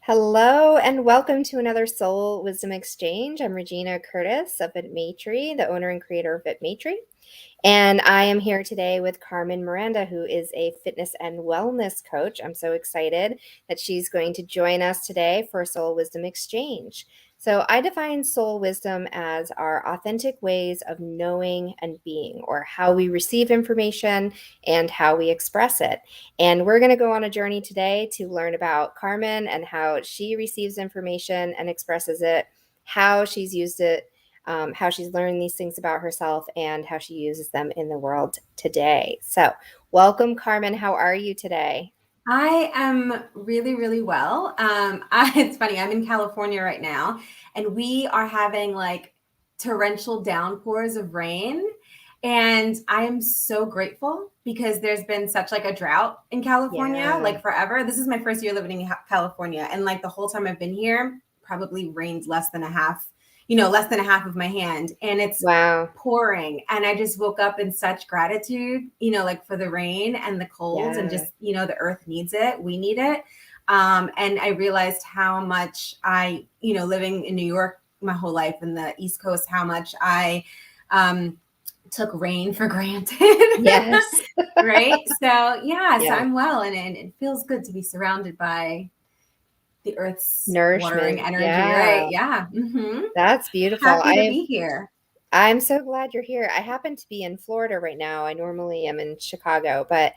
Hello and welcome to another Soul Wisdom Exchange. I'm Regina Curtis of Vitmatry, the owner and creator of Vitmatry. And I am here today with Carmen Miranda, who is a fitness and wellness coach. I'm so excited that she's going to join us today for Soul Wisdom Exchange. So I define soul wisdom as our authentic ways of knowing and being, or how we receive information and how we express it. And we're going to go on a journey today to learn about Carmen and how she receives information and expresses it, how she's used it, how she's learned these things about herself, and how she uses them in the world today. So, welcome, Carmen. How are you today? I am really, really well. It's funny, I'm in California right now, and we are having like torrential downpours of rain. And I am so grateful because there's been such like a drought in California, Yeah. like forever. This is my first year living in California. And like the whole time I've been here, probably rained less than a half of my hand. And it's Wow. pouring, and I just woke up in such gratitude, like for the rain and the cold, and Yeah. just the earth needs it, we need it. And I realized how much living in New York my whole life in the East Coast, how much I took rain for granted. Yes. Right, so Yeah. I'm well, and it feels good to be surrounded by the earth's watering Nourishment. energy, Yeah. right? Yeah. That's beautiful. Happy to be here. I'm so glad you're here. I happen to be in Florida right now. I normally am in Chicago, but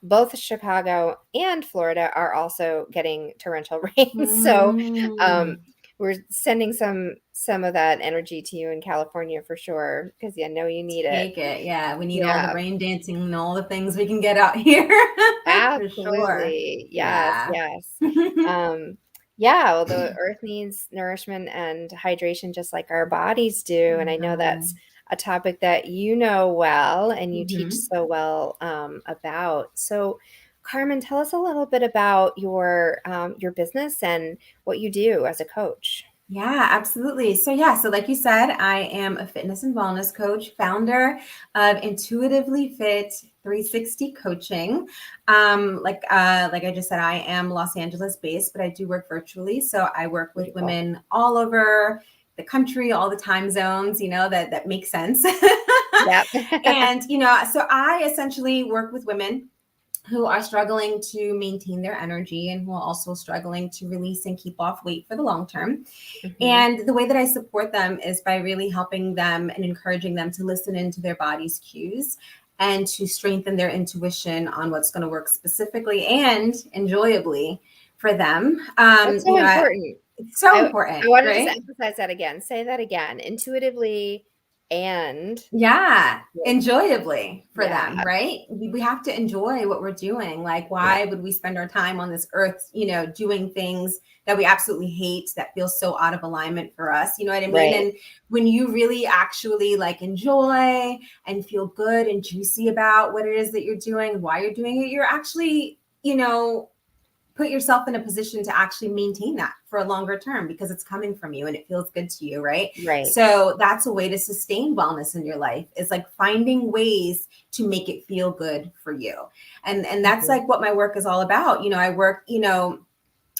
both Chicago and Florida are also getting torrential rain. So um, Mm. we're sending some of that energy to you in California for sure, because I know you need it. Take it. Yeah, we need all the Yeah, rain dancing and all the things we can get out here. For sure. absolutely. Yes, Yeah. yes. Um, yeah, well, the earth needs nourishment and hydration just like our bodies do. And I know that's a topic that you know well and you teach Mhm. so well about. So, Carmen, tell us a little bit about your business and what you do as a coach. Yeah, absolutely. So like you said, I am a fitness and wellness coach, founder of Intuitively Fit 360 Coaching. Like I just said, I am Los Angeles based, but I do work virtually. So I work with Beautiful. women all over the country, all the time zones, that makes sense. Yep. And so I essentially work with women who are struggling to maintain their energy and who are also struggling to release and keep off weight for the long term. Hmm. And the way that I support them is by really helping them and encouraging them to listen into their body's cues and to strengthen their intuition on what's going to work specifically and enjoyably for them. That's so important. It's so I important, want to just right? emphasize that again. Say that again. Intuitively and Yeah, with, enjoyably for yeah, them, right? We have to enjoy what we're doing. Like, yeah, why would we spend our time on this earth, doing things that we absolutely hate, that feel so out of alignment for us? You know what I mean? right. And when you really actually like enjoy and feel good and juicy about what it is that you're doing, why you're doing it, you're actually, put yourself in a position to actually maintain that for a longer term because it's coming from you and it feels good to you, right? Right. So that's a way to sustain wellness in your life, is like finding ways to make it feel good for you. And that's Mhm. like what my work is all about. I work,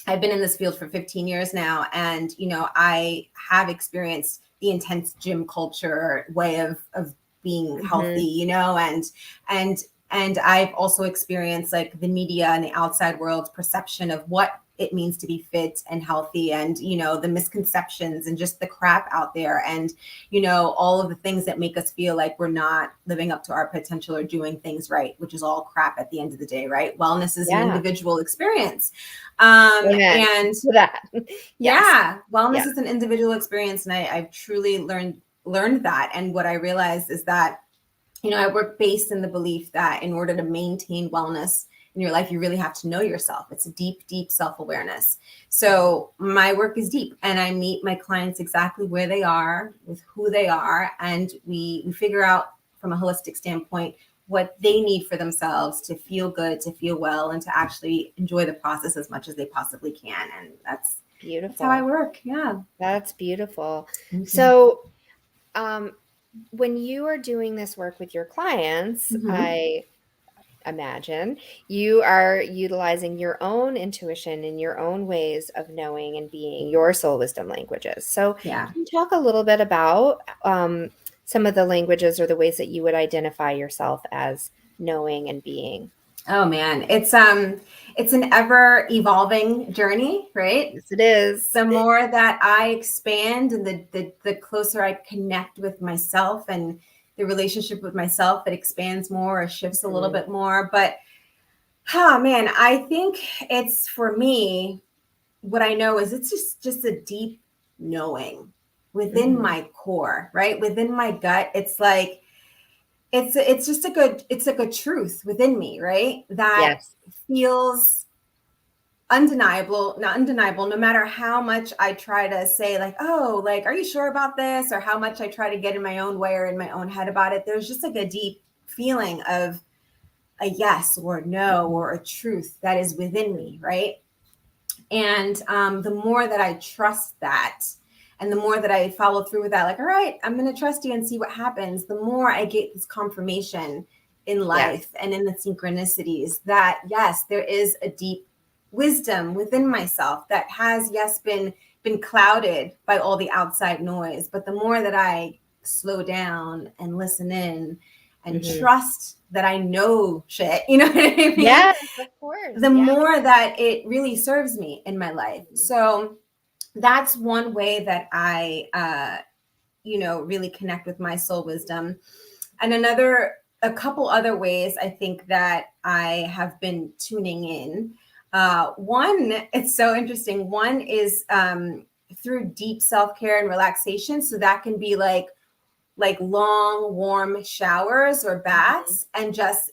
I've been in this field for 15 years now, and I have experienced the intense gym culture way of being healthy, Mhm. and and I've also experienced like the media and the outside world's perception of what it means to be fit and healthy, and the misconceptions and just the crap out there, and all of the things that make us feel like we're not living up to our potential or doing things right, which is all crap at the end of the day, right? Wellness is an Yeah. individual experience. Amen And to that. Yes. yeah, Yeah. wellness is an individual experience, and I've truly learned that. And what I realized is that I work based in the belief that in order to maintain wellness in your life, you really have to know yourself. It's a deep, deep self-awareness. So my work is deep, and I meet my clients exactly where they are with who they are. And we figure out from a holistic standpoint what they need for themselves to feel good, to feel well, and to actually enjoy the process as much as they possibly can. And that's how I Beautiful. work. Yeah. That's beautiful. Thank you. So, um, when you are doing this work with your clients, Mm-hmm. imagine, you are utilizing your own intuition and your own ways of knowing and being your soul wisdom languages. So, Yeah. can you talk a little bit about some of the languages or the ways that you would identify yourself as knowing and being? Oh man, it's an ever evolving journey, right? Yes, it is. The more that I expand and the closer I connect with myself and the relationship with myself, it expands more or shifts a little Mhm. bit more. But oh man, I think it's for me, what I know is it's just a deep knowing within Mhm. my core, right? Within my gut. It's like it's just it's like a truth within me, right? That Yes. feels undeniable, not undeniable, no matter how much I try to say, like, oh, like, are you sure about this? Or how much I try to get in my own way or in my own head about it. There's just like a deep feeling of a yes or no Mhm. or a truth that is within me, right? And the more that I trust that, and the more that I follow through with that, like, all right, I'm going to trust you and see what happens, the more I get this confirmation in Yes. life and in the synchronicities that, yes, there is a deep wisdom within myself that has, yes, been clouded by all the outside noise. But the more that I slow down and listen in and Mhm. trust that I know shit, you know what I mean? Yes, of course. The Yeah. more that it really serves me in my life. Mhm. So that's one way that I, really connect with my soul wisdom. And a couple other ways I think that I have been tuning in. One, it's so interesting. One is through deep self care and relaxation. So that can be like long warm showers or Mhm. baths, and just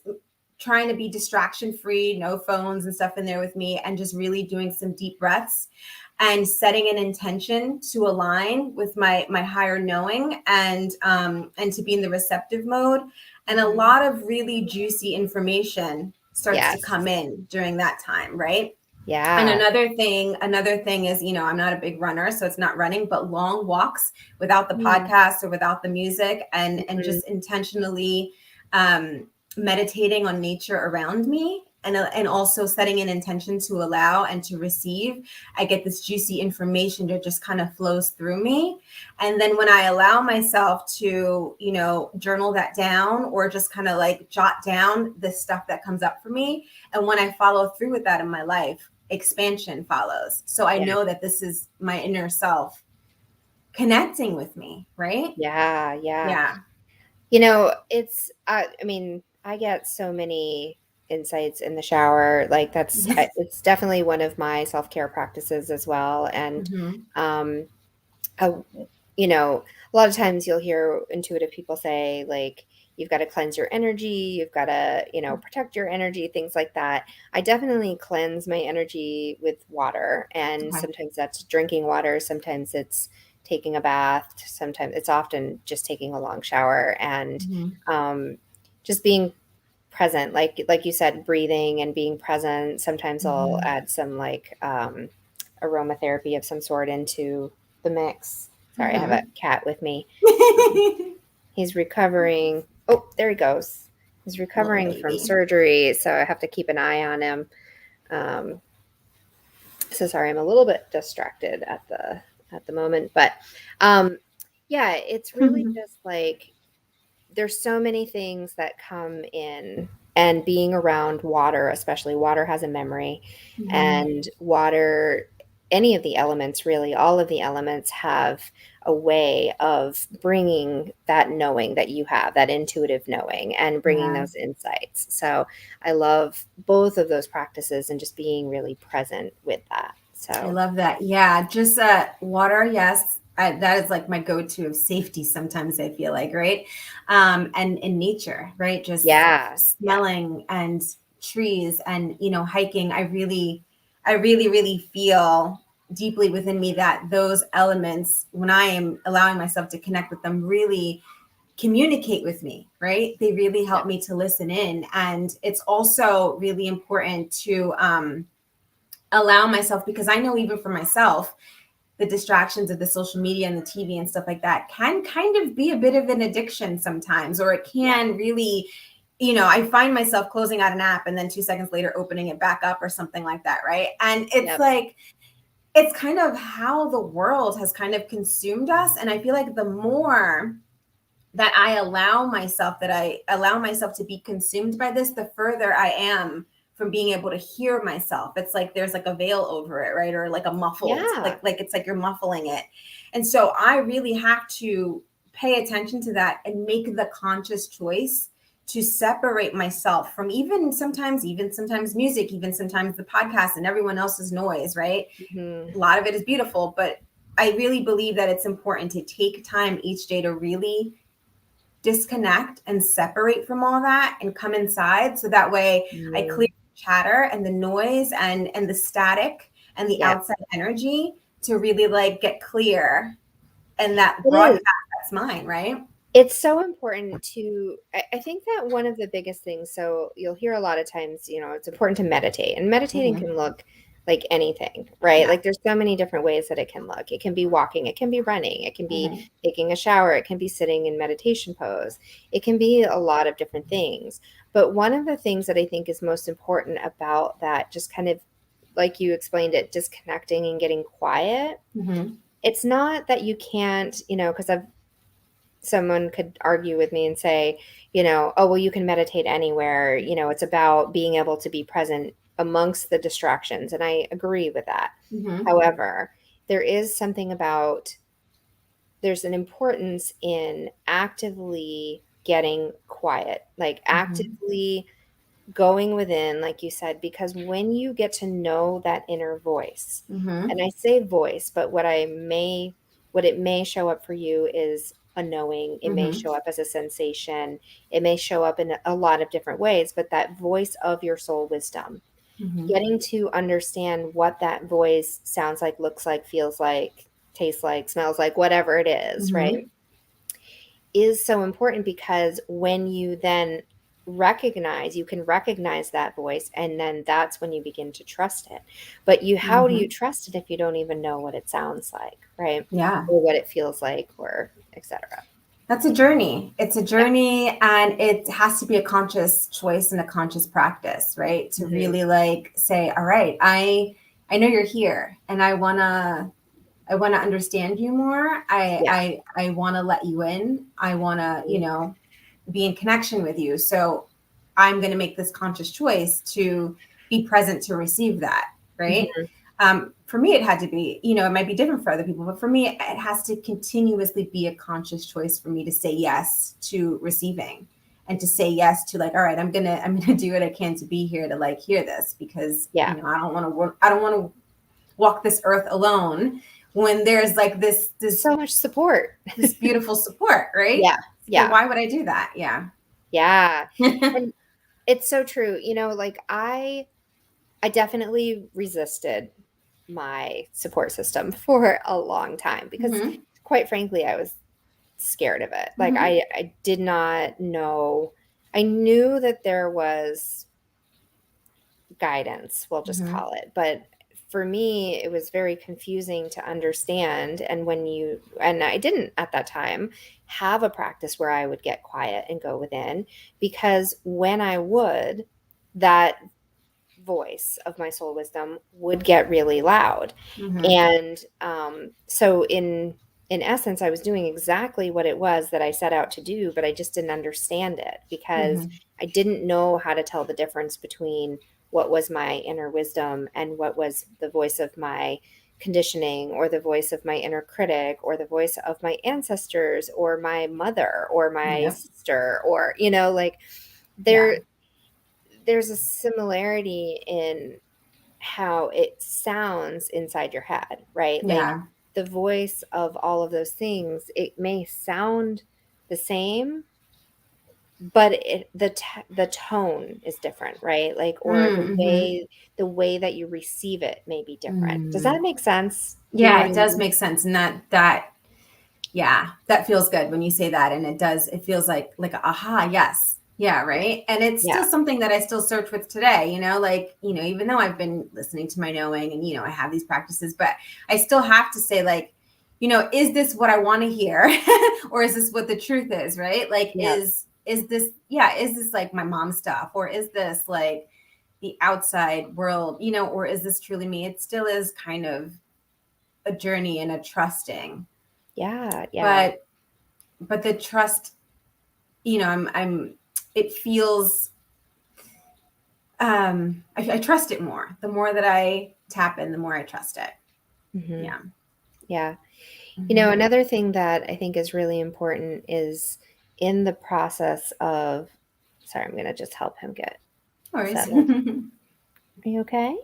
trying to be distraction free, no phones and stuff in there with me, and just really doing some deep breaths and setting an intention to align with my higher knowing, and to be in the receptive mode. And a Mhm. lot of really juicy information starts to Yes. come in during that time, right? And Yeah. another thing is, I'm not a big runner, so it's not running, but long walks without the Mm. podcast or without the music, and Mhm. just intentionally um, meditating on nature around me, and also setting an intention to allow and to receive. I get this juicy information that just kind of flows through me. And then when I allow myself to, journal that down, or just kind of like jot down the stuff that comes up for me, and when I follow through with that in my life, expansion follows. So I Yeah. know that this is my inner self connecting with me, right? Yeah. Yeah. Yeah. It's, I mean, I get so many insights in the shower. Like it's definitely one of my self-care practices as well. And, Mm-hmm. um, I, a lot of times you'll hear intuitive people say, like, you've got to cleanse your energy, you've got to, protect your energy, things like that. I definitely cleanse my energy with water. And Okay. sometimes that's drinking water, sometimes it's taking a bath, sometimes it's often just taking a long shower and Mm-hmm. um, just being present, like you said, breathing and being present. Sometimes I'll Mm-hmm. add some like aromatherapy of some sort into the mix. Sorry, I have a Mm-hmm. cat with me. He's recovering. Oh, there he goes. He's Little recovering from baby. surgery, so I have to keep an eye on him. Um, so sorry, I'm a little bit distracted at the moment, but um, yeah, it's really Mm-hmm. just like there's so many things that come in, and being around water, especially water has a memory, and water, any of the elements, really all of the elements have a way of bringing that knowing that you have, that intuitive knowing, and bringing Yeah. those insights. So I love both of those practices and just being really present with that. I So love that. Yeah, just water. Yes, that is like my go-to of safety. Sometimes I feel like, right, and in nature, right, just yeah, yeah, smelling and trees and hiking. I really feel deeply within me that those elements, when I am allowing myself to connect with them, really communicate with me. Right, they really yeah, help me to listen in, and it's also really important to allow myself, because I know even for myself, the distractions of the social media and the TV and stuff like that can kind of be a bit of an addiction sometimes, or it yeah. can really I find myself closing out an app and then 2 seconds later opening it back up or something like that, right? And it's Yep. like, it's kind of how the world has kind of consumed us. And I feel like the more that I allow myself to be consumed by this, the further I am from being able to hear myself. It's like there's like a veil over it, right? Or like a muffled, Yeah. like it's like you're muffling it. And so I really have to pay attention to that and make the conscious choice to separate myself from even sometimes music, even sometimes the podcast and everyone else's noise, right? Mm-hmm. A lot of it is beautiful, but I really believe that it's important to take time each day to really disconnect and separate from all that and come inside, so that way I clear the chatter and the noise and the static and the Yep. outside energy to really like get clear, and that It is. broadcast that's mine, right? It's so important to, I think that one of the biggest things, so you'll hear a lot of times, it's important to meditate, and meditating Mm-hmm. can look like anything, right? Yeah. Like there's so many different ways that it can look. It can be walking, it can be running, it can be Mm-hmm. taking a shower, it can be sitting in meditation pose. It can be a lot of different things. But one of the things that I think is most important about that, just kind of like you explained it, disconnecting and getting quiet, Mm-hmm. it's not that you can't, because someone could argue with me and say, oh, well, you can meditate anywhere. It's about being able to be present amongst the distractions. And I agree with that. Mm-hmm. However, there is something about, there's an importance in actively getting quiet, like Mm-hmm. actively going within, like you said, because when you get to know that inner voice, Mm-hmm. and I say voice, but what it may show up for you is a knowing, it may Mm-hmm. show up as a sensation, it may show up in a lot of different ways, but that voice of your soul wisdom, Mm-hmm. getting to understand what that voice sounds like, looks like, feels like, tastes like, smells like, whatever it is, Mm-hmm. right? Is so important, because when you then you can recognize that voice, and then that's when you begin to trust it. But how do you Mm-hmm. trust it if you don't even know what it sounds like, right? Yeah. Or what it feels like, or etc. That's a journey. It's a Yeah. journey, and it has to be a conscious choice and a conscious practice, right? To Hmm. really like say, all right, I know you're here, and I want to understand you more. Yeah. I want to let you in. I want to, be in connection with you. So I'm going to make this conscious choice to be present to receive that, right? Hmm. For me, it had to be, it might be different for other people, but for me, it has to continuously be a conscious choice for me to say yes to receiving, and to say yes to like, all right, I'm gonna do what I can to be here to like hear this, because Yeah. I don't want to walk this earth alone when there's like So much support. this beautiful support, right? Yeah. So Yeah. why would I do that? Yeah. Yeah. And it's so true. Like I definitely resisted my support system for a long time, because Hmm. quite frankly, I was scared of it. Like Hmm. I did not know. I knew that there was guidance, we'll just Hmm. call it, but for me it was very confusing to understand. And I didn't at that time have a practice where I would get quiet and go within, because when I would, that voice of my soul wisdom would get really loud. Hmm. And so in essence, I was doing exactly what it was that I set out to do, but I just didn't understand it, because Hmm. I didn't know how to tell the difference between what was my inner wisdom and what was the voice of my conditioning, or the voice of my inner critic, or the voice of my ancestors, or my mother, or my Yep. sister, or like Yeah. there there's a similarity in how it sounds inside your head, right? Like Yeah. the voice of all of those things, it may sound the same, but the tone is different, right? Like, or Mm-hmm. the way that you receive it may be different. Does Mm. that make sense? Do you know Yeah, what I it does mean? make sense. And that yeah, that feels good when you say that. And it feels like a aha, yes. Yeah, Yeah. right. And it's still Yeah. something that I still search with today, like, even though I've been listening to my knowing and, I have these practices, but I still have to say, like, is this what I want to hear? Or is this what the truth is, right? Like, Yeah. is this like my mom stuff, or is this like the outside world, or is this truly me? It still is kind of a journey and a trusting. Yeah. But the trust, it feels, I trust it more. The more that I tap in, the more I trust it. Mm-hmm. Yeah. Yeah. Mm-hmm. Another thing that I think is really important is in the process of, sorry, I'm going to just help him get No worries. settled. Are you okay?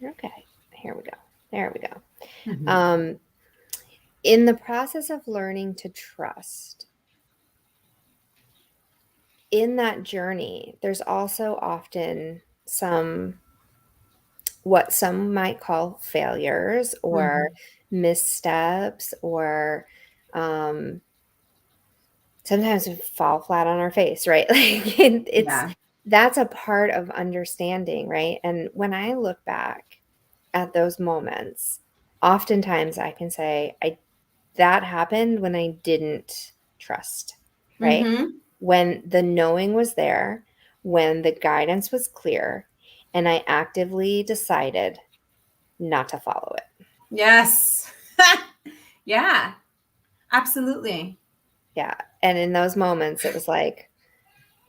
Okay. Here we go. There we go. Mm-hmm. In the process of learning to trust, in that journey, there's also often what some might call failures or missteps, or um, sometimes we fall flat on our face, right? Like Yeah. that's a part of understanding, right? And when I look back at those moments, oftentimes I can say that happened when I didn't trust, right? Mm-hmm. When the knowing was there, when the guidance was clear, and I actively decided not to follow it. Yes. Yeah, absolutely. Yeah. And in those moments, it was like,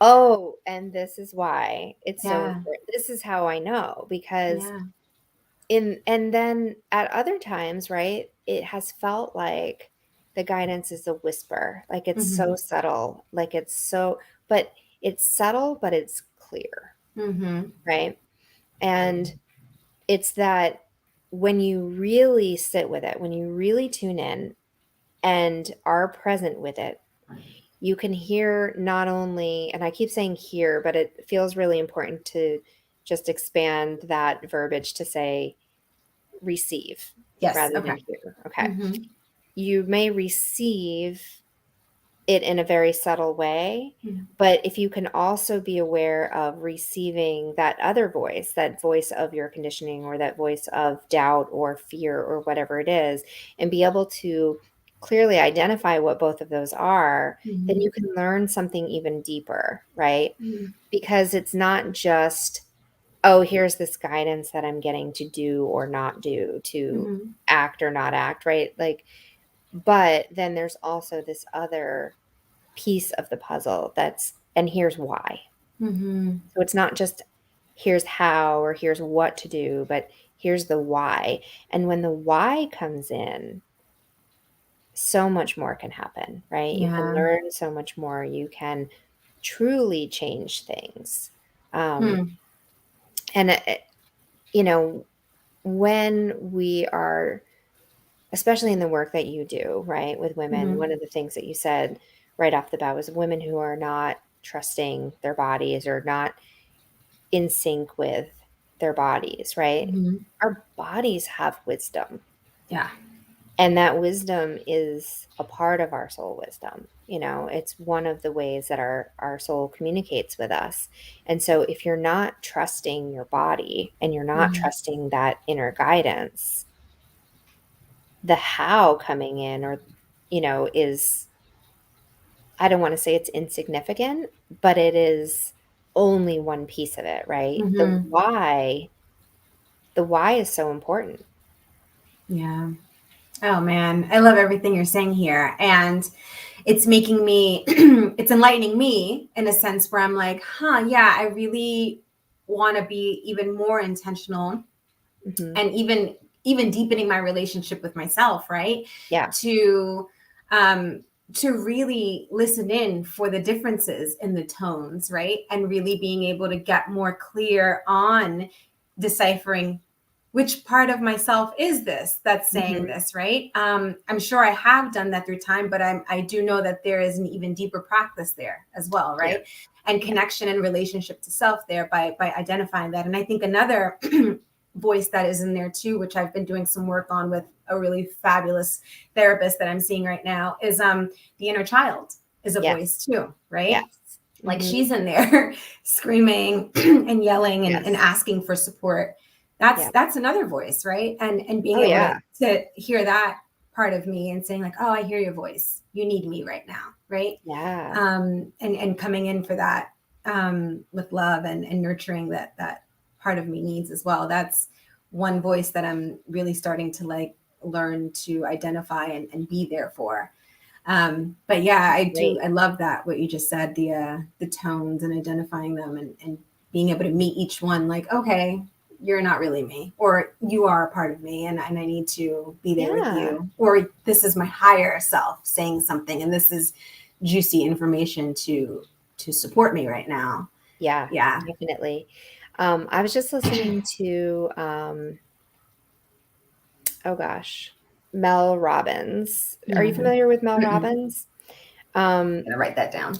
oh, and this is why it's so Yeah. important. This is how I know, because Yeah. and then at other times, right, it has felt like the guidance is a whisper, like it's Mm-hmm. so subtle, like but it's subtle, but it's clear, Mm-hmm. right? And it's that when you really sit with it, when you really tune in and are present with it, you can hear not only, and I keep saying hear, but it feels really important to just expand that verbiage to say receive Yes. rather Okay. than hear. Okay. Mm-hmm. You may receive it in a very subtle way, Mm-hmm. but if you can also be aware of receiving that other voice, that voice of your conditioning or that voice of doubt or fear or whatever it is, and be able to clearly identify what both of those are, then you can learn something even deeper, right? Mm-hmm. Because it's not just, oh, here's this guidance that I'm getting to do or not do, to Mm-hmm. act or not act, right? Like, but then there's also this other piece of the puzzle and here's why. Mm-hmm. So it's not just here's how or here's what to do, but here's the why. And when the why comes in, so much more can happen, right? You can Yeah. learn so much more. You can truly change things. Um, Hmm. and, you know, when we are, especially in the work that you do, right, with women, Mm-hmm. one of the things that you said right off the bat was women who are not trusting their bodies or not in sync with their bodies, right? Mm-hmm. Our bodies have wisdom, Yeah. and that wisdom is a part of our soul wisdom. It's one of the ways that our soul communicates with us. And so if you're not trusting your body and you're not Mm-hmm. trusting that inner guidance, the how coming in or is, I don't want to say it's insignificant, but it is only one piece of it, right? the Mm-hmm. why the why is so important. Yeah. Oh man, I love everything you're saying here. And it's making me, it's enlightening me in a sense where I'm like, yeah, I really want to be even more intentional Hmm. and even deepening my relationship with myself, right? Yeah. To um to really listen in for the differences in the tones, right? And really being able to get more clear on deciphering which part of myself is this that's saying Hmm. this, right? I'm sure I have done that through time, but I do know that there is an even deeper practice there as well, Yeah. right? And Yeah. connection and relationship to self there by identifying that. And I think another voice that is in there too, which I've been doing some work on with a really fabulous therapist that I'm seeing right now, is the inner child is a Yes. voice too, right? Yes. Like Hmm. she's in there screaming and yelling and Yes. asking for support. That's Yeah. that's another voice, right? And being Oh able yeah. to hear that part of me and saying like, oh, I hear your voice. You need me right now. Right. Yeah. And coming in for that with love and nurturing that part of me needs as well. That's one voice that I'm really starting to like learn to identify and be there for. But yeah, Great. I love that what you just said, the tones and identifying them and being able to meet each one like, okay, you're not really me, or you are a part of me, and I need to be there with Yeah. you, or this is my higher self saying something, and this is juicy information to support me right now. Yeah, Yeah. definitely. I was just listening to, oh gosh, Mel Robbins. Are you Mm-mm. familiar with Mel Mm-mm. Robbins? Um, Gonna write that down.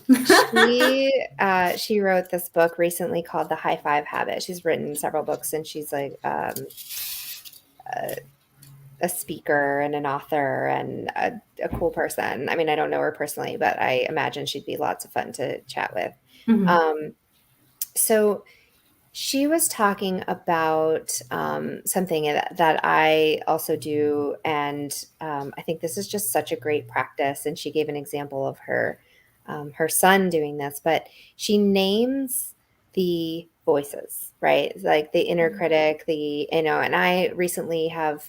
she wrote this book recently called The High Five Habit. She's written several books, and she's like a, a speaker and an author and a cool person. I mean, I don't know her personally, but I imagine she'd be lots of fun to chat with. Mm-hmm. So she was talking about something that I also do, and I think this is just such a great practice. And she gave an example of her son doing this, but she names the voices, right? Like the inner critic, and I recently have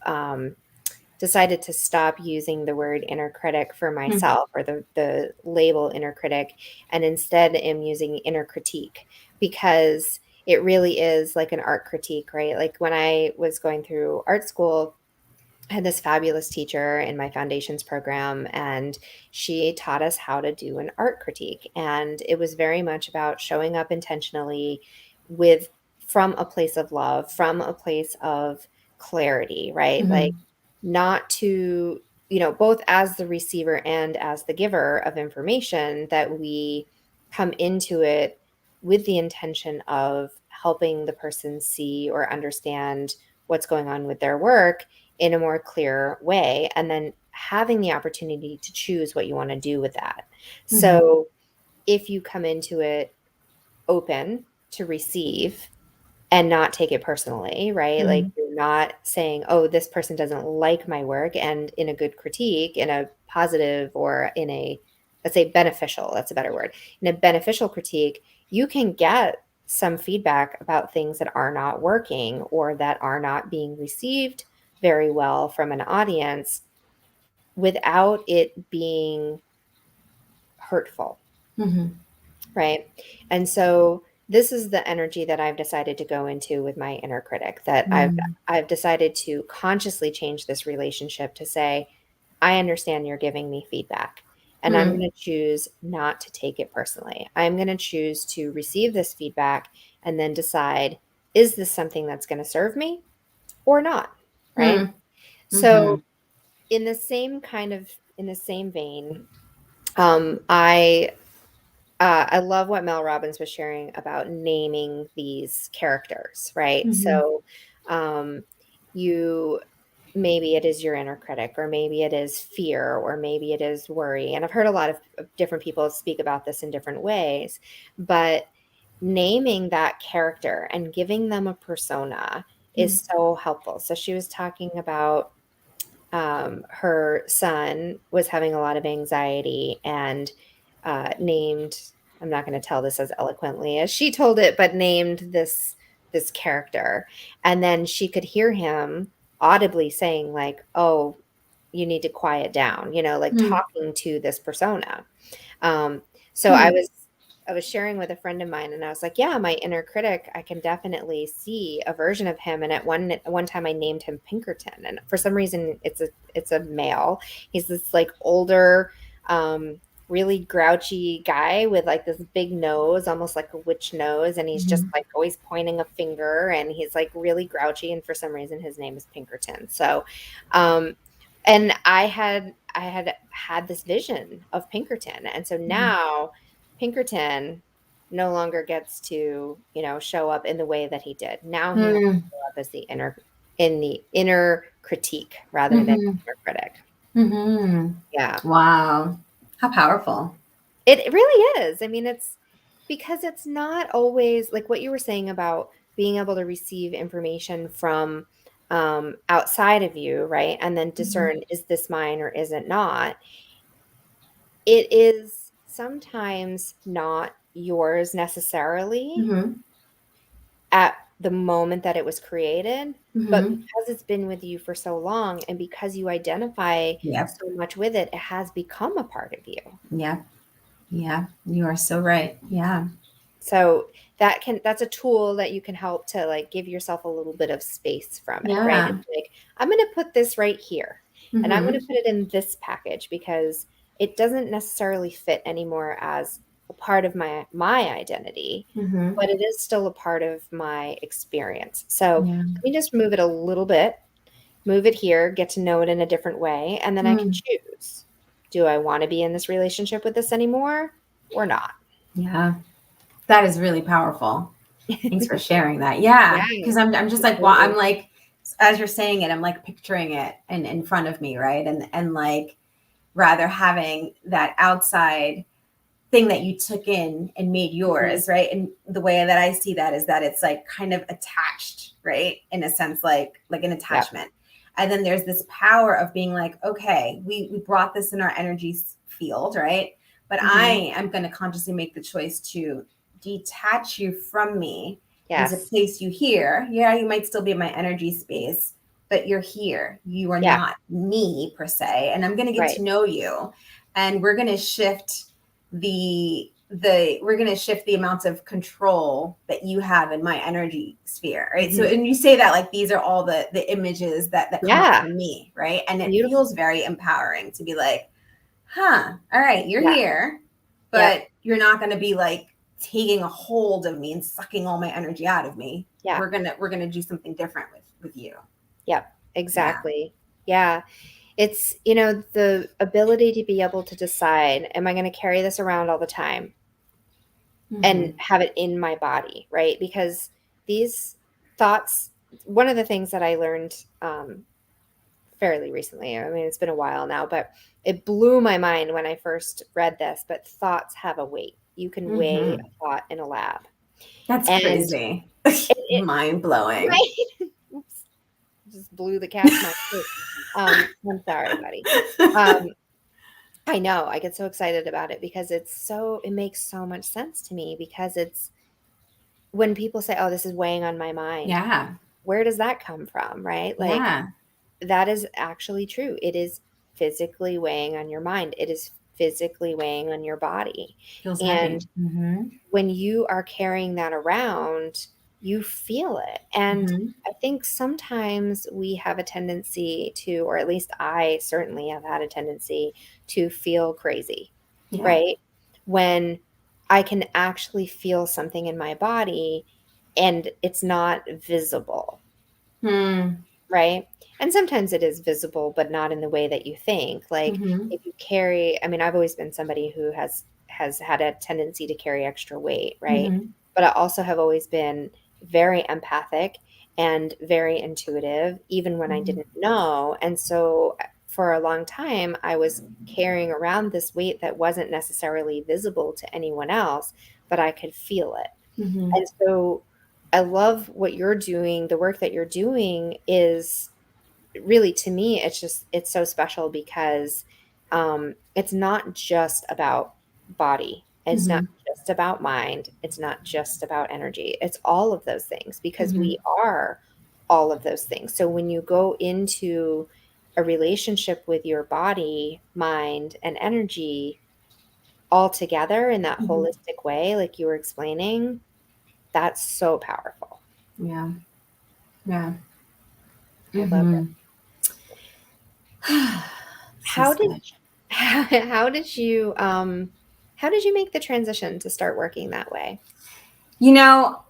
decided to stop using the word inner critic for myself, or the label inner critic, and instead am using inner critique, because it really is like an art critique, right? Like when I was going through art school, I had this fabulous teacher in my foundations program, and she taught us how to do an art critique. And it was very much about showing up intentionally with from a place of love, from a place of clarity, right? Like Mm-hmm. not to, both as the receiver and as the giver of information, that we come into it with the intention of helping the person see or understand what's going on with their work in a more clear way, and then having the opportunity to choose what you want to do with that. Mm-hmm. So if you come into it open to receive and not take it personally, right? Like Mm-hmm. you're not saying, oh, this person doesn't like my work. And in a good critique, in a positive, or in a, let's say, beneficial, that's a better word, in a beneficial critique, you can get some feedback about things that are not working or that are not being received very well from an audience without it being hurtful. Mm-hmm. Right. And so this is the energy that I've decided to go into with my inner critic, that I've decided to consciously change this relationship to say, I understand you're giving me feedback, and I'm Mm-hmm. going to choose not to take it personally. I'm going to choose to receive this feedback and then decide, is this something that's going to serve me or not? Right? Mm-hmm. So in the same vein, I love what Mel Robbins was sharing about naming these characters, right? Mm-hmm. So, you maybe it is your inner critic, or maybe it is fear, or maybe it is worry. And I've heard a lot of different people speak about this in different ways, but naming that character and giving them a persona Mm-hmm. is so helpful. So she was talking about her son was having a lot of anxiety, and named, I'm not going to tell this as eloquently as she told it, but named this character. And then she could hear him audibly saying like, oh, you need to quiet down, like talking to this persona. Um, so I was sharing with a friend of mine, and I was like, yeah, my inner critic, I can definitely see a version of him. And at one time I named him Pinkerton. And for some reason it's a male. He's this like older, really grouchy guy with like this big nose, almost like a witch nose, and he's just Mm-hmm. like always pointing a finger, and he's like really grouchy, and for some reason his name is Pinkerton. So um and I had this vision of Pinkerton. And so now Pinkerton no longer gets to, show up in the way that he did. Now he has to Mm-hmm. show up as the inner critique rather than Mm-hmm. inner critic. Mm-hmm. Yeah. Wow. How powerful. It really is. I mean, it's because it's not always like what you were saying about being able to receive information from outside of you, right? And then Mhm. discern, is this mine or is it not? It is sometimes not yours necessarily Mhm. at the moment that it was created, but Mhm. because it's been with you for so long and because you identify Yep. so much with it, it has become a part of you. Yeah. Yeah. You are so right. Yeah. So that's a tool that you can help to like give yourself a little bit of space from it, right? Yeah. It's like, I'm going to put this right here and I'm going to Mhm. put it in this package because it doesn't necessarily fit anymore as a part of my identity, Mhm. but it is still a part of my experience. So Yeah. let me just move it a little bit, move it here, get to know it in a different way, and then I can Mm. choose. Do I want to be in this relationship with this anymore or not? Yeah. That is really powerful. Thanks for sharing that. Yeah. Yeah, Because I'm just like, well, I'm absolutely. like, as you're saying it, I'm like picturing it in front of me, right? And like rather having that outside thing that you took in and made Mhm. yours, right? And the way that I see that is that it's like kind of attached, right? In a sense, like an Yep. attachment. And then there's this power of being like, okay, we brought this in our energy field, right? But Mhm. I am going to consciously make the choice to detach you from me and to Yes. place you here. Yeah, you might still be in my energy space, but you're here. You are Yeah, not me per se. And I'm going to get right. to know you. And we're going to shift we're going to shift the amount of control that you have in my energy sphere, right? So Mhm. and you say that like these are all the images that come up Yeah, for me, right? And it beautiful. feels very empowering to be like, huh, all right, you're Yeah, here, yep, but you're not going to be like taking a hold of me and sucking all my energy out of me. yeah, We're going to do something different with you. yep, Yeah. exactly. Yeah. It's, the ability to be able to decide, am I gonna carry this around all the time and Mhm. have it in my body, right? Because these thoughts, one of the things that I learned, fairly recently, I mean, it's been a while now, but it blew my mind when I first read this, but thoughts have a weight. You can weigh Mhm. a thought in a lab. That's And crazy. it Mind blowing. right? Oops, just blew the cat's mouth too. I'm sorry, buddy. Um, I know, I get so excited about it because it makes so much sense to me because it's when people say, "Oh, this is weighing on my mind," Yeah. where does that come from, right? Like, Yeah. that is actually true. It is physically weighing on your mind. It is physically weighing on your body. Feels heavy. And Mhm. when you are carrying that around, you feel it. And Mhm. I think sometimes we have a tendency to, or at least I certainly have had a tendency to feel crazy, Yeah. right? When I can actually feel something in my body and it's not visible, Hmm. right? And sometimes it is visible, but not in the way that you think. Like Mhm. if you carry, I mean, I've always been somebody who has had a tendency to carry extra weight, right? Mhm. But I also have always been very empathic and very intuitive, even when I Mhm. didn't know. And so for a long time, I was carrying around this weight that wasn't necessarily visible to anyone else, but I could feel it. Mhm. And so I love what you're doing. The work that you're doing is really, to me, it's so special because it's not just about body. It's not Mhm. just about mind. It's not just about energy. It's all of those things because we Mhm. are all of those things. So when you go into a relationship with your body, mind, and energy all together in that Mhm. holistic way, like you were explaining, that's so powerful. Yeah. Yeah. I love it. Mhm. So How did good. how did you how did you make the transition to start working that way? You know,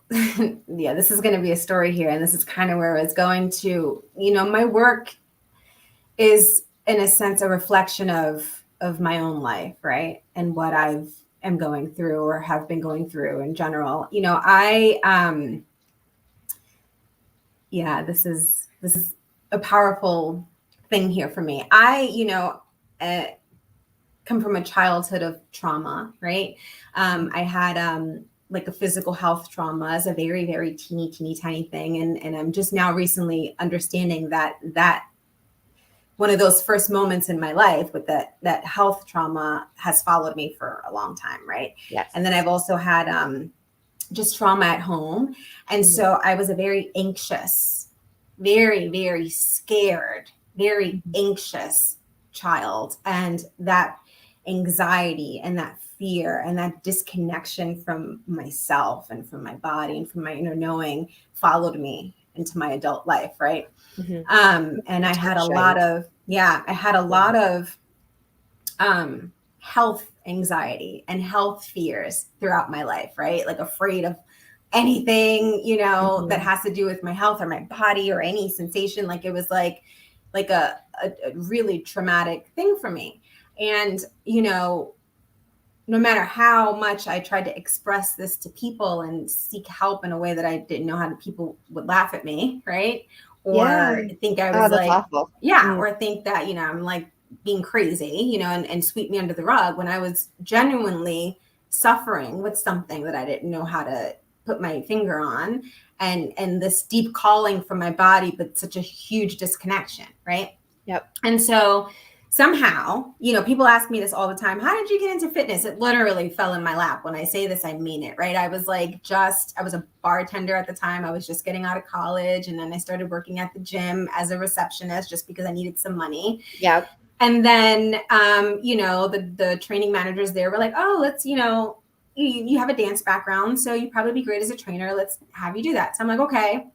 yeah, this is going to be a story here, and this is kind of where I was going to. My work is, in a sense, a reflection of my own life, right, and what Yes. I've am going through or have been going through in general. I yeah, this is a powerful thing here for me. Uh, come from a childhood of trauma, right? I had like a physical health trauma as a very, very teeny tiny thing. And I'm just now recently understanding that one of those first moments in my life with that health trauma has followed me for a long time. Right. Yes. And then I've also had just trauma at home. And so I was a very anxious, very, very scared, very anxious child. And that anxiety and that fear and that disconnection from myself and from my body and from my inner knowing followed me into my adult life. Right. And I had a lot of, health anxiety and health fears throughout my life, right? Like afraid of anything, that has to do with my health or my body or any sensation. Like it was like a really traumatic thing for me. And, no matter how much I tried to express this to people and seek help in a way that I didn't know how to, people would laugh at me, right? Or think I was awful. Or think that, I'm like being crazy, and sweep me under the rug when I was genuinely suffering with something that I didn't know how to put my finger on, and this deep calling from my body, but such a huge disconnection, right? Yep. And so somehow, people ask me this all the time. How did you get into fitness? It literally fell in my lap. When I say this, I mean it, right? I was I was a bartender at the time. I was just getting out of college. And then I started working at the gym as a receptionist just because I needed some money. Yeah. And then, the training managers there were like, oh, let's, you have a dance background, so you'd probably be great as a trainer. Let's have you do that. So I'm like, okay.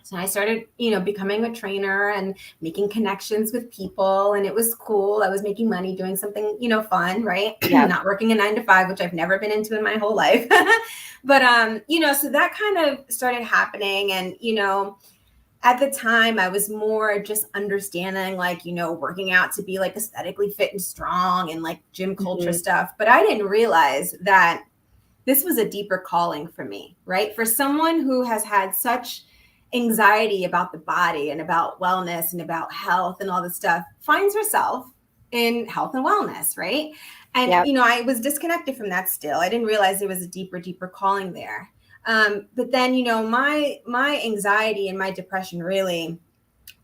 So I started, becoming a trainer and making connections with people, and it was cool. I was making money doing something, fun, right? Yeah. Not working a 9-to-5, which I've never been into in my whole life. But, so that kind of started happening. And, at the time I was more just understanding, working out to be like aesthetically fit and strong and like gym culture stuff. But I didn't realize that this was a deeper calling for me, right? For someone who has had such anxiety about the body and about wellness and about health and all this stuff, finds herself in health and wellness, right? And, I was disconnected from that still. I didn't realize there was a deeper calling there. But then, my anxiety and my depression really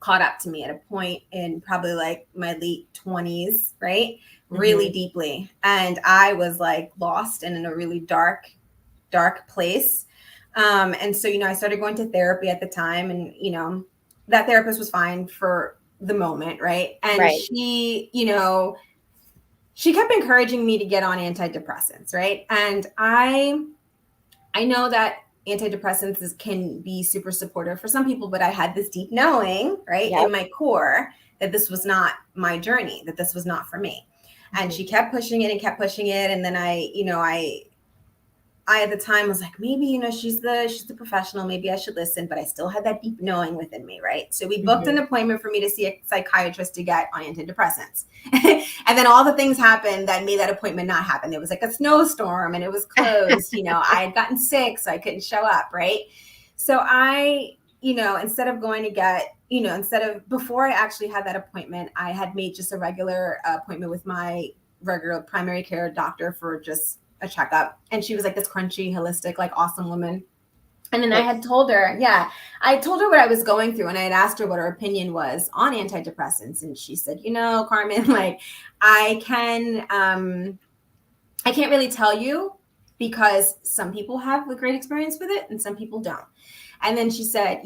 caught up to me at a point in probably like my late 20s, right? Really deeply. And I was like lost and in a really dark place. And so, I started going to therapy at the time, and, that therapist was fine for the moment. Right. And she, she kept encouraging me to get on antidepressants. Right. And I know that antidepressants can be super supportive for some people, but I had this deep knowing, right, in my core that this was not my journey, that this was not for me. And she kept pushing it and kept pushing it. And then I at the time was like, maybe, she's the professional, maybe I should listen, but I still had that deep knowing within me. Right. So we booked an appointment for me to see a psychiatrist to get on antidepressants. And then all the things happened that made that appointment not happen. There was like a snowstorm and it was closed. I had gotten sick, so I couldn't show up. Right. So I, instead of going to get, before I actually had that appointment, I had made just a regular appointment with my regular primary care doctor for just a checkup. And she was like this crunchy, holistic, like awesome woman. And then I had told her, what I was going through, and I had asked her what her opinion was on antidepressants. And she said, Carmen, like I can't really tell you, because some people have a great experience with it and some people don't. And then she said,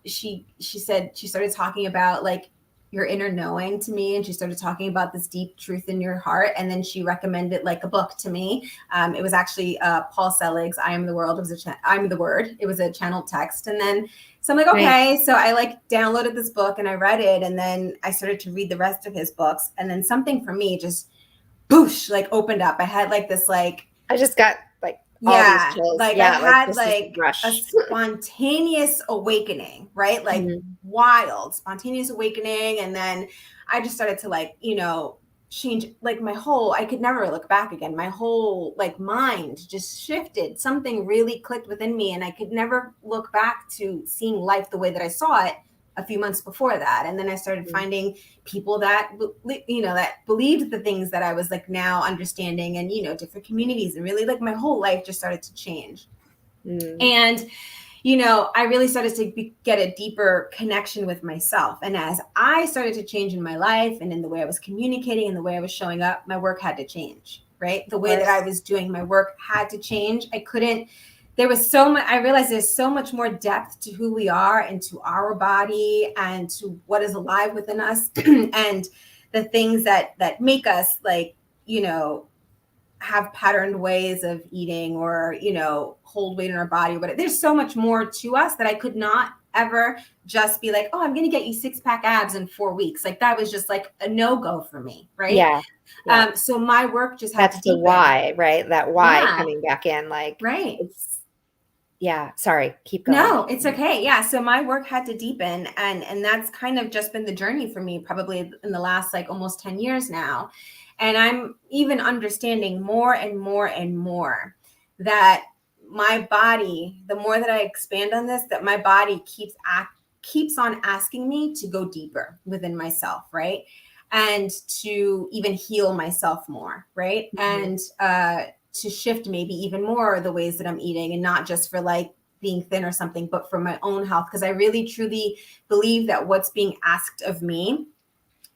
she said, she started talking about like your inner knowing to me. And she started talking about this deep truth in your heart. And then she recommended like a book to me. It was actually Paul Selig's I Am the World. It was I'm the Word. It was a channeled text. And then, so I'm like, okay. So I like downloaded this book and I read it. And then I started to read the rest of his books. And then something for me just boosh, like opened up. I had like this, like, I just got like, all these chills. Like I had like a spontaneous awakening, right? Like wild spontaneous awakening. And then I just started to like, change like my whole, I could never look back again. My whole like mind just shifted. Something really clicked within me, and I could never look back to seeing life the way that I saw it a few months before that. And then I started finding people that, that believed the things that I was like now understanding, and, different communities, and really like my whole life just started to change. And I really started to get a deeper connection with myself. And as I started to change in my life and in the way I was communicating and the way I was showing up, my work had to change, right? The way that I was doing my work had to change. There was so much, I realized there's so much more depth to who we are and to our body and to what is alive within us and the things that make us like, have patterned ways of eating or, hold weight in our body. But there's so much more to us that I could not ever just be like, oh, I'm going to get you 6-pack abs in 4 weeks. Like that was just like a no-go for me. Right. Yeah. So my work just had That's to the deepen. why, right? That why coming back in, like, right. Sorry, keep going. No, it's okay. Yeah. So my work had to deepen, and that's kind of just been the journey for me probably in the last like almost 10 years now. And I'm even understanding more and more and more that my body, the more that I expand on this, that my body keeps on asking me to go deeper within myself, right? And to even heal myself more, right? And to shift maybe even more the ways that I'm eating, and not just for like being thin or something, but for my own health. Because I really truly believe that what's being asked of me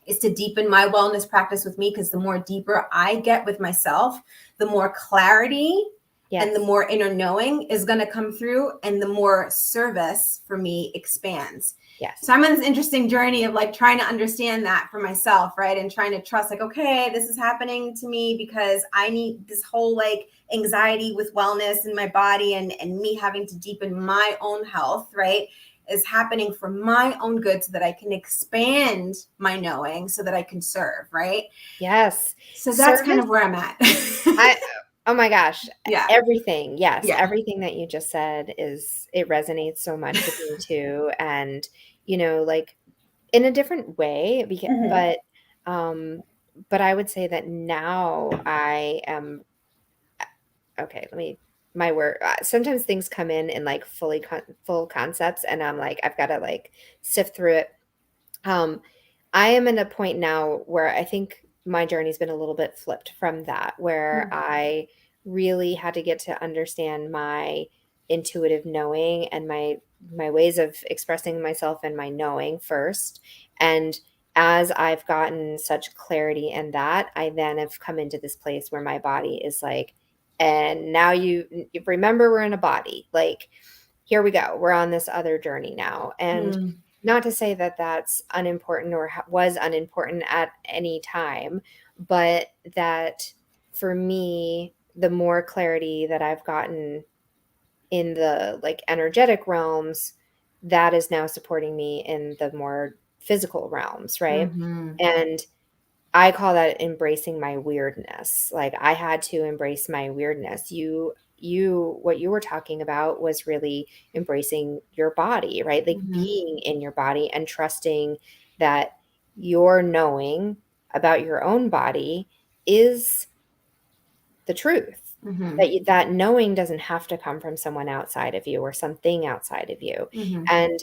is to deepen my wellness practice with me, because the more deeper I get with myself, the more clarity and the more inner knowing is going to come through, and the more service for me expands. Yes. So I'm on this interesting journey of like trying to understand that for myself, right? And trying to trust like, okay, this is happening to me because I need this whole like anxiety with wellness in my body, and me having to deepen my own health, right? Is happening for my own good, so that I can expand my knowing, so that I can serve, right? Yes. So that's kind of where I'm at. Oh my gosh. Yeah. Everything. Yes. Yeah. Everything that you just said it resonates so much with me too. And, like in a different way, because, but I would say that now I am, okay, my word, sometimes things come in like full concepts, and I'm like, I've got to like sift through it. I am at a point now where I think my journey's been a little bit flipped from that, where I really had to get to understand my intuitive knowing and my ways of expressing myself and my knowing first. And as I've gotten such clarity in that, I then have come into this place where my body is like, and now you remember we're in a body. Like, here we go. We're on this other journey now. And not to say that that's unimportant or was unimportant at any time, but that for me, the more clarity that I've gotten in the like energetic realms, that is now supporting me in the more physical realms, right? And I call that embracing my weirdness. Like I had to embrace my weirdness. What you were talking about was really embracing your body, right? Like being in your body and trusting that your knowing about your own body is the truth. That knowing doesn't have to come from someone outside of you or something outside of you. And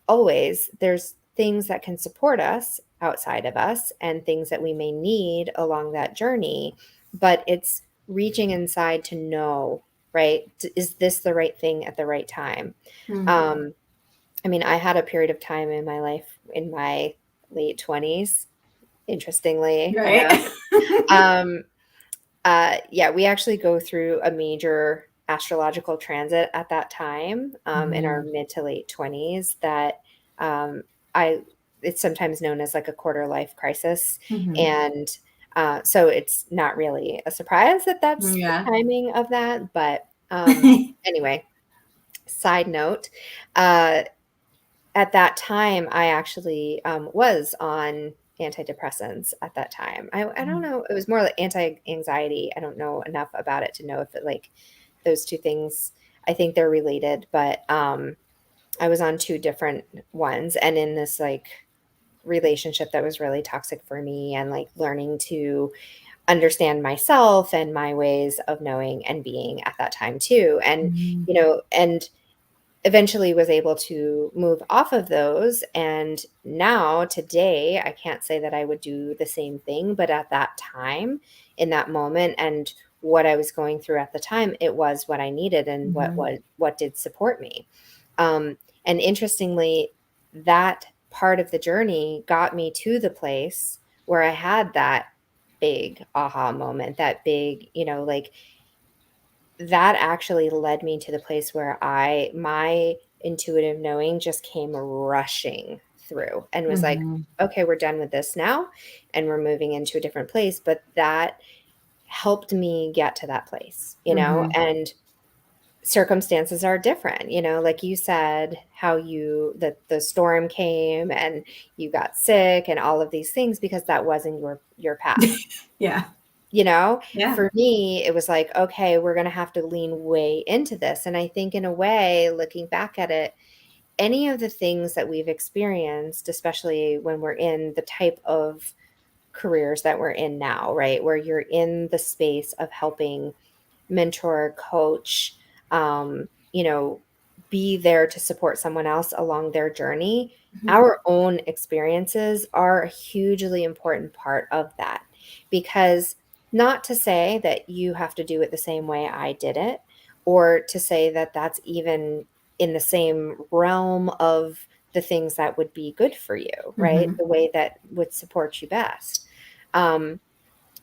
always there's things that can support us outside of us and things that we may need along that journey, but it's reaching inside to know, right? Is this the right thing at the right time? I mean, I had a period of time in my life in my late 20s, interestingly, right? Yeah, we actually go through a major astrological transit at that time, in our mid to late 20s that it's sometimes known as like a quarter life crisis. And so it's not really a surprise that that's the timing of that. But anyway, side note, at that time, I actually was on antidepressants at that time. I don't know. It was more like anti-anxiety. I don't know enough about it to know if it like those two things, I think they're related, but I was on 2 different ones, and in this like relationship that was really toxic for me, and like learning to understand myself and my ways of knowing and being at that time too. And, and eventually was able to move off of those. And now, today, I can't say that I would do the same thing, but at that time, in that moment, and what I was going through at the time, it was what I needed and Mhm. what did support me. And interestingly, that part of the journey got me to the place where I had that big aha moment, that big, like, that actually led me to the place where my intuitive knowing just came rushing through and was like, Mhm. okay, we're done with this now and we're moving into a different place. But that helped me get to that place, Mhm. and circumstances are different, like you said, how that the storm came and you got sick and all of these things because that wasn't your path. Yeah. Yeah. For me, it was like, okay, we're going to have to lean way into this. And I think, in a way, looking back at it, any of the things that we've experienced, especially when we're in the type of careers that we're in now, right, where you're in the space of helping mentor, coach, be there to support someone else along their journey, Mhm. our own experiences are a hugely important part of that. Because, not to say that you have to do it the same way I did it, or to say that that's even in the same realm of the things that would be good for you, right? Mhm. The way that would support you best. Um,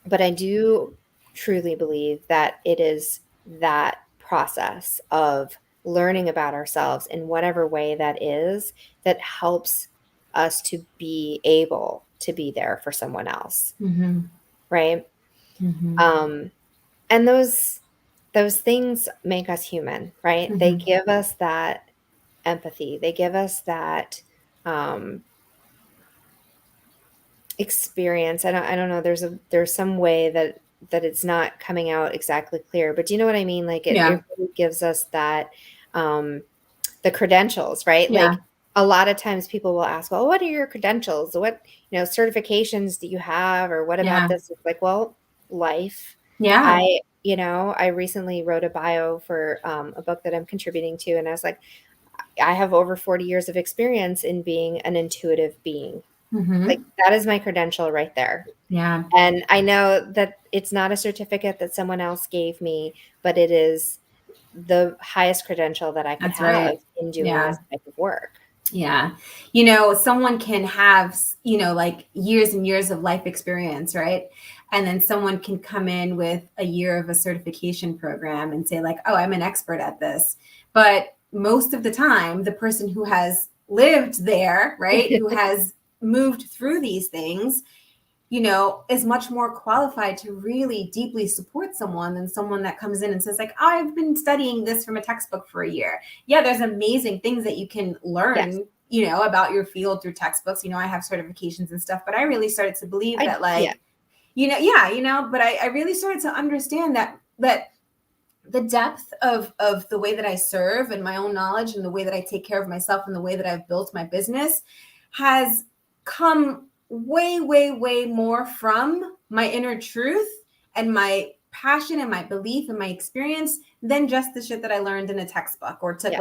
but I do truly believe that it is that process of learning about ourselves in whatever way that is, that helps us to be able to be there for someone else, Mhm. right? Mhm. Um, and those things make us human, right? They Mhm. give us that empathy. They give us that um, experience. I don't know, there's some way that it's not coming out exactly clear, but do you know what I mean? Like, it Yeah. really gives us that, the credentials, right? Yeah. Like, a lot of times people will ask, well, what are your credentials? What, certifications do you have? Or what about Yeah. this? It's like, well, life. Yeah. I recently wrote a bio for a book that I'm contributing to, and I was like, I have over 40 years of experience in being an intuitive being. Like, Mhm. that is my credential right there. Yeah. And I know that it's not a certificate that someone else gave me, but it is the highest credential that I could That's have right. in doing Yeah. this type of work. Yeah. Someone can have, like years and years of life experience, right? And then someone can come in with a year of a certification program and say, like, oh, I'm an expert at this. But most of the time, the person who has lived there, right, who has moved through these things, is much more qualified to really deeply support someone than someone that comes in and says, like, oh, I've been studying this from a textbook for a year. Yeah, there's amazing things that you can Yes. learn, about your field through textbooks. I have certifications and stuff, but I really started to believe that, Yeah. like, yeah, but I really started to understand that the depth of the way that I serve and my own knowledge and the way that I take care of myself and the way that I've built my business has come way, way, way more from my inner truth and my passion and my belief and my experience than just the shit that I learned in a textbook or took Yeah.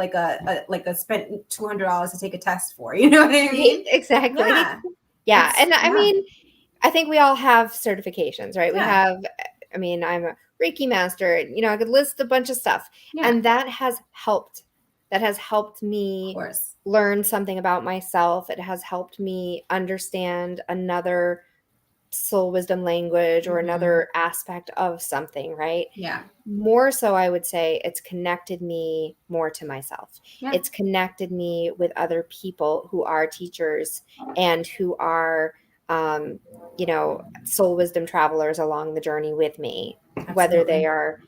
like a spent $200 to take a test for. You know what I mean? Exactly. Yeah. Yeah. It's And I yeah. mean, I think we all have certifications, right? We Yeah. have, I mean, I'm a Reiki master, I could list a bunch of stuff. Yeah. And that has helped. That has helped Of me course. learn something about myself. It has helped me understand another soul wisdom language or Mm-hmm. another aspect of something, right? Yeah. More so, I would say it's connected me more to myself. Yeah. It's connected me with other people who are teachers and who are, soul wisdom travelers along the journey with me, whether they Absolutely. are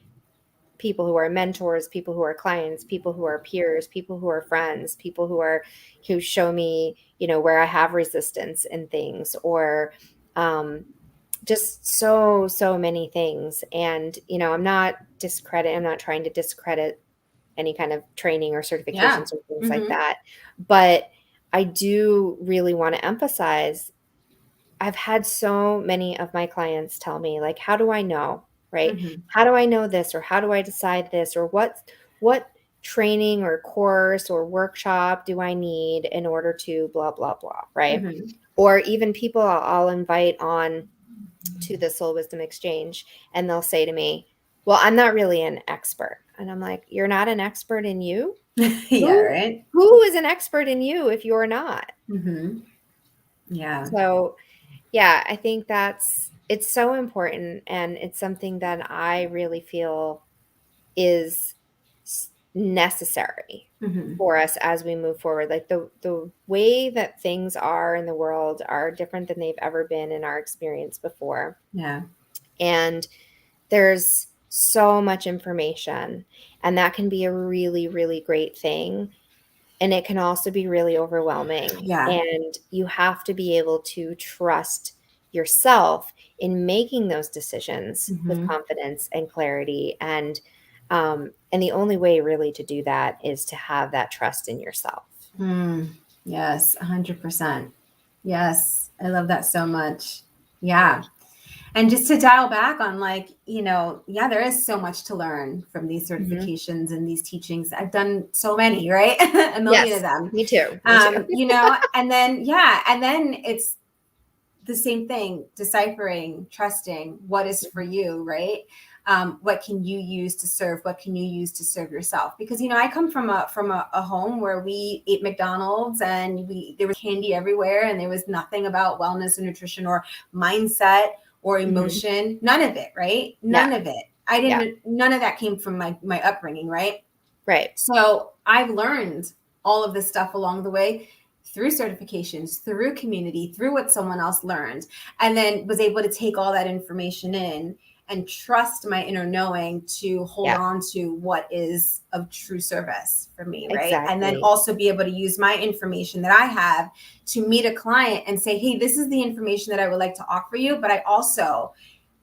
people who are mentors, people who are clients, people who are peers, people who are friends, people who show me, where I have resistance in things, or um, just so many things. And I'm not trying to discredit any kind of training or Yeah. certifications or things like Mm-hmm. that, but I do really want to emphasize, I've had so many of my clients tell me, like, how do I know, right? Mm-hmm. How do I know this, or how do I decide this, or what training or course or workshop do I need in order to blah, blah, blah, right? Mm-hmm. Or even people I'll invite on to the Soul Wisdom Exchange, and they'll say to me, well, I'm not really an expert. And I'm like, you're not an expert in you? Yeah, right. Who is an expert in you if you're not? Mm-hmm. Yeah. So, yeah, I think it's so important. And it's something that I really feel is necessary Mm-hmm. for us as we move forward. Like the way that things are in the world are different than they've ever been in our experience before. Yeah. And there's so much information, and that can be a really, really great thing. And it can also be really overwhelming. Yeah. And you have to be able to trust yourself in making those decisions with Mm-hmm. confidence and clarity. And the only way really to do that is to have that trust in yourself. Yes, 100%. Yes, I love that so much. Yeah. And just to dial back on, like, yeah, there is so much to learn from these Mhm. certifications and these teachings. I've done so many, right? A million of Yes, them. me too. Me too. And then, yeah, and then it's the same thing, deciphering, trusting what is for you, right? What can you use to serve? What can you use to serve yourself? Because I come from a home where we ate McDonald's and there was candy everywhere, and there was nothing about wellness or nutrition or mindset or Mhm. emotion. None of it, right? Yeah. None of it. Yeah. None of that came from my upbringing, right? Right. So I've learned all of this stuff along the way through certifications, through community, through what someone else learned, and then was able to take all that information in and trust my inner knowing to hold Yeah. on to what is of true service for me, right? And then Exactly. also be able to use my information that I have to meet a client and say, hey, this is the information that I would like to offer you, but I also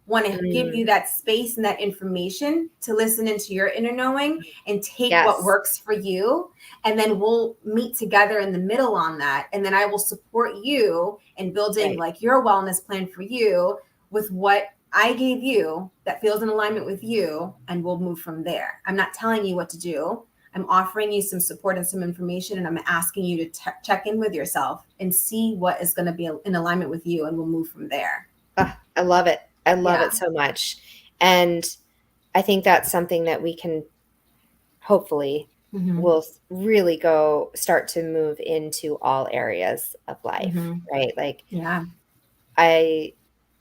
want to give Mm. you that space and that information to listen into your inner knowing and take what Yes. works for you. And then we'll meet together in the middle on that. And then I will support you in building Right. like your wellness plan for you with what I gave you that feels in alignment with you. And we'll move from there. I'm not telling you what to do. I'm offering you some support and some information, and I'm asking you to check in with yourself and see what is going to be in alignment with you, and we'll move from there. I love it. I love Yeah. it so much. And I think that's something that we can hopefully Mm-hmm. will really start to move into all areas of life, Mm-hmm. right? Like Yeah. I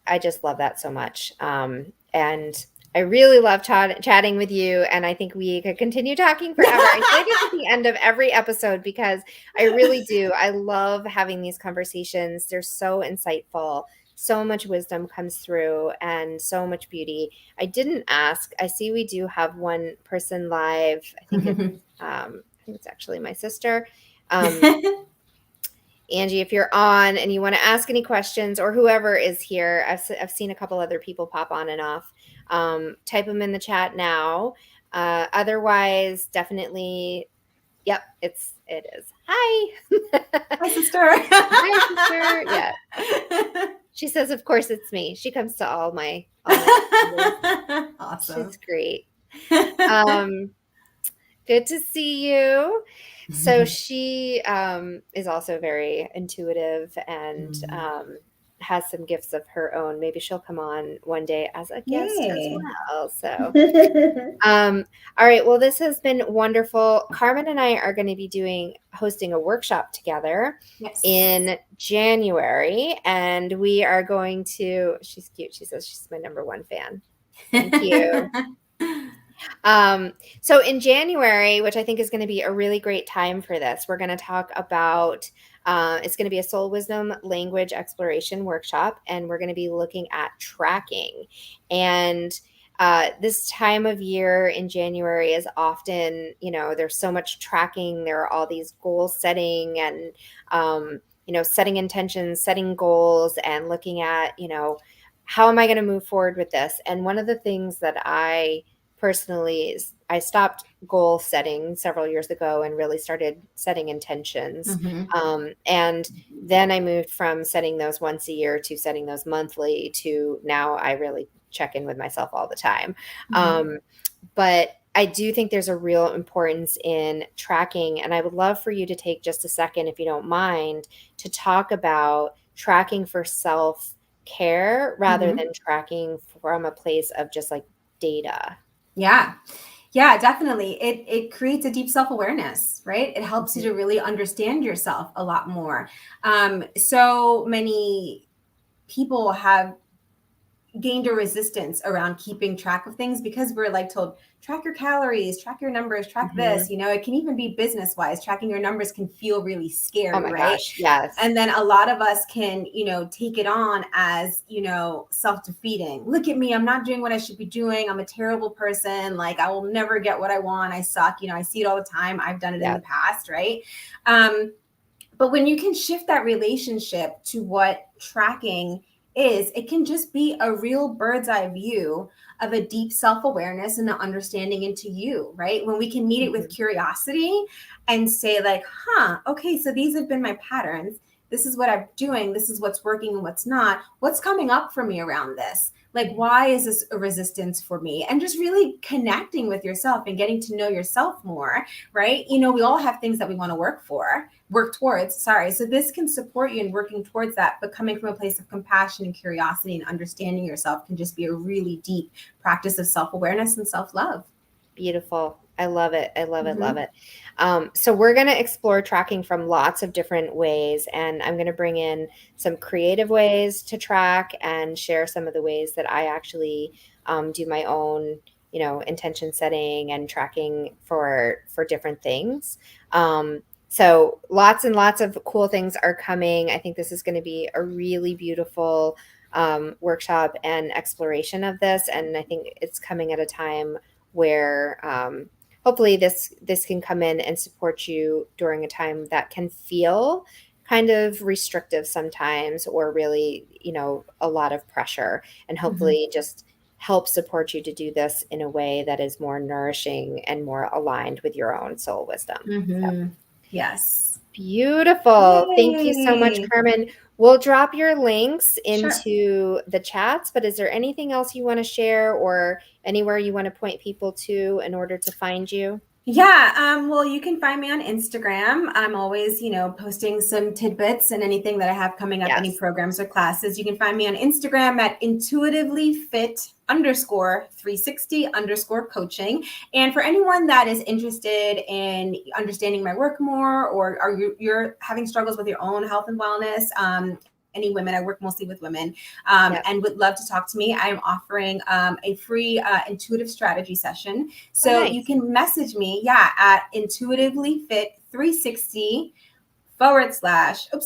I just love that so much. And I really love chatting with you, and I think we could continue talking forever. I feel like it's at the end of every episode because I really do. I love having these conversations. They're so insightful. So much wisdom comes through and so much beauty. I didn't ask. I see we do have one person live. I think it's actually my sister. Angie, if you're on and you want to ask any questions, or whoever is here, I've seen a couple other people pop on and off. Type them in the chat now. Otherwise, definitely, yep, it is. Hi. Hi, sister. Hi, sister. Yeah. She says, of course it's me. She comes to all my Awesome. She's great. Good to see you. So she is also very intuitive and has some gifts of her own. Maybe she'll come on one day as a guest as Yay. well. So, all right. Well, this has been wonderful. Carmen and I are going to be hosting a workshop together Yes. in January, and we are going to. She's cute. She says she's my number one fan. Thank you. So in January, which I think is going to be a really great time for this, we're going to talk about it's going to be a soul wisdom language exploration workshop, and we're going to be looking at tracking. And this time of year in January is often, there's so much tracking. There are all these goal setting and, setting intentions, setting goals, and looking at, how am I going to move forward with this? And one of the things that I stopped goal setting several years ago and really started setting intentions. And then I moved from setting those once a year to setting those monthly to now I really check in with myself all the time. But I do think there's a real importance in tracking, and I would love for you to take just a second, if you don't mind, to talk about tracking for self care rather Mhm. than tracking from a place of just like data. Yeah. Yeah, definitely. It creates a deep self-awareness, right? It helps you Mhm. to really understand yourself a lot more. So many people have gained a resistance around keeping track of things because we're like told, track your calories, track your numbers, track this. Mhm. It can even be business wise. Tracking your numbers can feel really Oh scary, my right? gosh, yes. And then a lot of us can, take it on as, self-defeating. Look at me, I'm not doing what I should be doing. I'm a terrible person. Like, I will never get what I want. I suck. I see it all the time. I've done it in the Yep. past, right? Um, but when you can shift that relationship to what tracking is, it can just be a real bird's eye view of a deep self awareness and an understanding into you, right? When we can meet it with Mhm. curiosity and say, like, okay, so these have been my patterns. This is what I'm doing. This is what's working and what's not. What's coming up for me around this? Like, Mhm. why is this a resistance for me? And just really connecting with yourself and getting to know yourself more, right? We all have things that we want to work towards. Sorry. So this can support you in working towards that, but coming from a place of compassion and curiosity and understanding yourself can just be a really deep practice of self-awareness and self-love. Beautiful. I love it. I love it. Love Mm-hmm. it. So we're going to explore tracking from lots of different ways, and I'm going to bring in some creative ways to track and share some of the ways that I actually do my own, intention setting and tracking for different things. So lots and lots of cool things are coming. I think this is going to be a really beautiful workshop and exploration of this, and I think it's coming at a time where hopefully this can come in and support you during a time that can feel kind of restrictive sometimes, or really a lot of pressure, and Mm-hmm. hopefully just help support you to do this in a way that is more nourishing and more aligned with your own soul wisdom. So Mm-hmm. Yes. beautiful. Thank you so much, Yay. Carmen. We'll drop your links Sure. into the chats, but is there anything else you want to share or anywhere you want to point people to in order to find you? Yeah, well, you can find me on Instagram. I'm always, posting some tidbits and anything that I have coming up, any Yes. programs or classes. You can find me on Instagram at intuitivelyfit_360_coaching. And for anyone that is interested in understanding my work more, or you're having struggles with your own health and wellness, any women, I work mostly with women, Yep. and would love to talk to me. I'm offering a free intuitive strategy session. Oh, So you nice. can message me, at intuitivelyfit360 oops,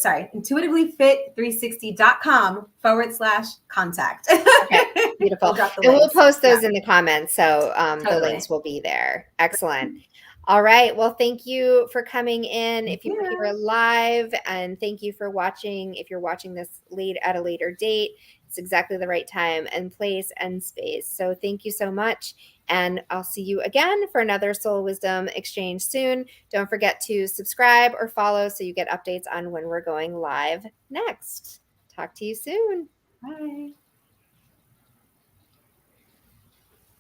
sorry, intuitivelyfit360.com/contact. Okay. Beautiful. We'll drop the And we'll links. post Yeah, those in the comments. So the totally. links will be there. Excellent. All right. Well, thank you for coming in. Thank If you were here you. live, and thank you for watching. If you're watching this late at a later date, it's exactly the right time and place and space. So thank you so much. And I'll see you again for another Soul Wisdom Exchange soon. Don't forget to subscribe or follow so you get updates on when we're going live next. Talk to you soon. Bye.